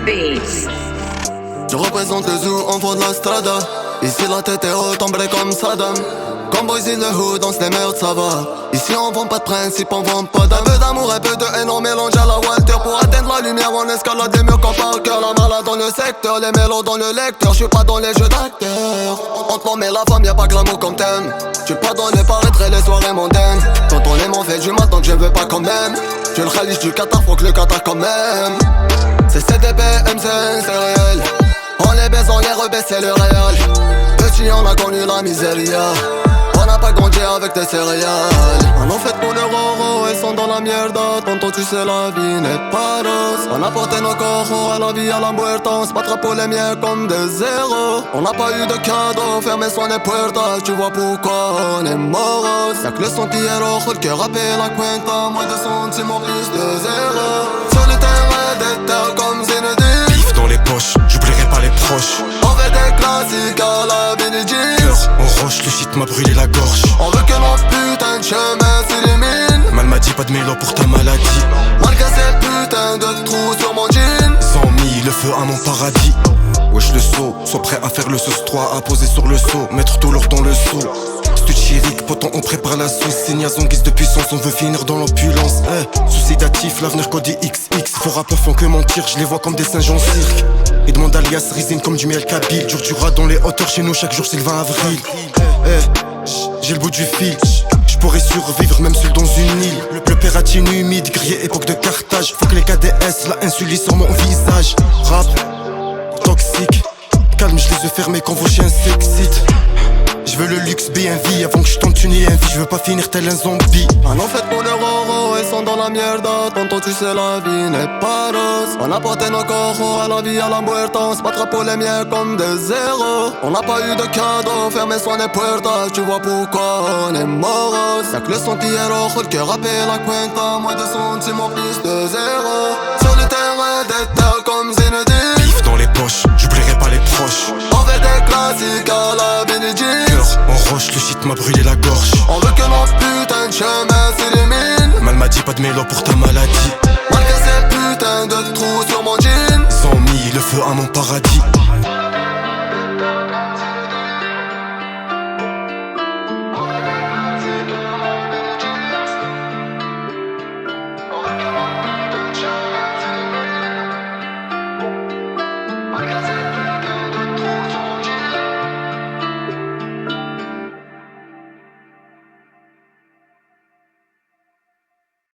Beats. Je représente le zoo en fond de la strada. Ici la tête est haute, ombrée comme Saddam. Comme boys in the hood, dans les merdes ça va. Ici on vend pas de principe, on vend pas d'âme. Peu d'amour et peu de haine, on mélange à la Walter. Pour atteindre la lumière, on escalade les murs comme par cœur. La malade dans le secteur, les mélos dans le lecteur. J'suis pas dans les jeux d'acteurs. Entre l'homme et la femme, y'a pas que l'amour comme thème. J'suis pas dans les paraîtres et les soirées mondaines. Quand on aime on fait du mal, donc je veux pas quand même. J'suis le khalife du Qatar, faut que le Qatar quand même. C'est CDPM, c'est réel. On les baisse, on les rebaisse, c'est le réel. Petit, on a connu la miséria. On n'a pas grandi avec des céréales. On en fait pour l'euro, ils sont dans la mierda. Tonton, tu sais, la vie n'est pas rose. On a porté nos corps à la vie, à la muerte. On se battra pour les miens comme des zéros. On n'a pas eu de cadeau, fermé son les puertas. Tu vois pourquoi on est moros. Y'a que le son qui est rojo, qui rappelle la cuenta. Moins de sentiments, plus de zéro. Sur le terrain des terres comme Zinedine. Bif dans les poches, j'oublierai pas les proches. On fait des classiques à la Billie Jean. Cœur en roche, le shit m'a brûlé la gorge. On veut que nos putains de chemins s'illuminent. Mal m'a dit pas de mélo pour ta maladie. Malgré ces putains de trous sur mon jean. Sans mis le feu à mon paradis. Wesh le saut, sois prêt à faire le sauce 3, à poser sur le seau, mettre tout l'or dans le seau. Stud chirique, poton on prépare la sauce. Signaz en guise de puissance, on veut finir dans l'opulence. Soucidatif, l'avenir codé XX. Vos rappeurs font que mentir, je les vois comme des singes en cirque. Ils demandent alias, résine comme du miel kabyle. Dur du rat dans les hauteurs, chez nous chaque jour c'est le 20 avril. J'ai le bout du fil. J'pourrais survivre même seul dans une île. Le pératine humide, grillé époque de Carthage. Faut que les KDS la insulient sur mon visage. Rap, toxique. Calme, je les ai fermés quand vos chiens s'excitent. Je veux le luxe BNV avant que je tente une INV. Je veux pas finir tel un zombie. On en fait pour l'euro, ils sont dans la mierda. Tonton, tu sais, la vie n'est pas rose. On a porté nos corps à la vie, à la muerte. On se battra pour les miens comme des zéros. On n'a pas eu de cadeau, fermé son les puertas. Tu vois pourquoi on est moros. Y'a que le son qui est rojo, qui rappelle la cuenta. Moins de sentiments, plus de zéro. Sur le terrain des terres comme Zinedine. Bif dans les poches, j'oublierai pas les proches. On fait des classiques à la Billie Jean. Cœur en roche, le shit m'a brûlé la gorge. On veut que nos putains de chemins s'illuminent. Mal m'a dit pas de mélo pour ta maladie. Malgré ces putains de trous sur mon jean. Sans mis le feu à mon paradis.